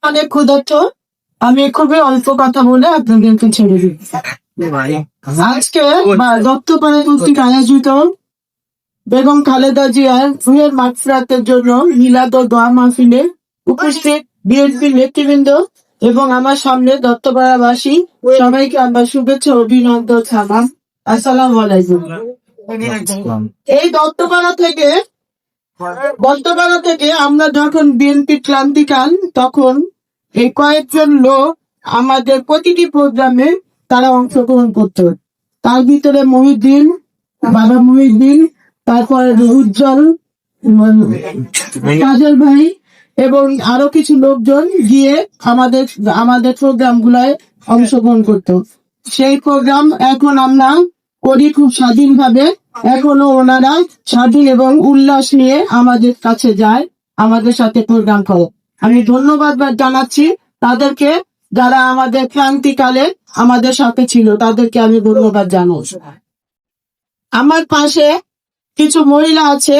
অনেক ক্ষুধার্ত, আমি খুবই অল্প কথা বলে আপনাদেরকে ছেড়ে দিই। আজকে দত্তপাড়া কর্তৃক আয়োজিত বেগম খালেদা জিয়ার রুহের মাগফিরাতের জন্য মিলাদ ও দোয়া মাহফিলে উপস্থিত বিএনপি নেতৃবৃন্দ এবং আমার সামনে দত্তপাড়াবাসী সবাইকে আমার শুভেচ্ছা ও অভিনন্দন জানাই। আসসালামু আলাইকুম। এই দত্তপাড়া থেকে আমরা যখন বিএনপি ক্লান্তিকাল, তখন এই কয়েকজন লোক আমাদের প্রতিটি প্রোগ্রামে তারা অংশগ্রহণ করত। তার ভিতরে মহিউদ্দিন, বাবা মহিউদ্দিন, তারপরে উজ্জ্বল, কাজল ভাই এবং আরো কিছু লোকজন গিয়ে আমাদের প্রোগ্রাম গুলায় অংশগ্রহণ করত। সেই প্রোগ্রাম এখন আমরা করি খুব স্বাধীনভাবে। এখনো ওনারা স্বাধীন এবং উল্লাস নিয়ে আমাদের কাছে যায়, আমাদের সাথে প্রোগ্রাম করে। আমি ধন্যবাদ জানাচ্ছি তাদেরকে, যারা আমাদের ক্রান্তিকালে আমাদের সাথে ছিল, তাদেরকে আমি ধন্যবাদ জানাই। আমার পাশে কিছু মহিলা আছে,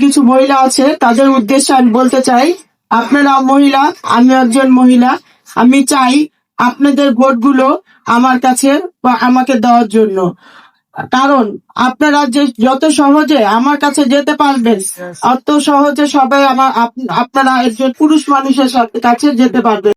কিছু মহিলা আছে, তাদের উদ্দেশ্যে আমি বলতে চাই, আপনারা মহিলা, আমি একজন মহিলা, আমি চাই আপনাদের ভোটগুলো আমার কাছে বা আমাকে দেওয়ার জন্য। কারণ আপনারা যত সহজে আমার কাছে যেতে পারবেন, অত সহজে সবাই আপনারা একজন পুরুষ মানুষের কাছে যেতে পারবেন।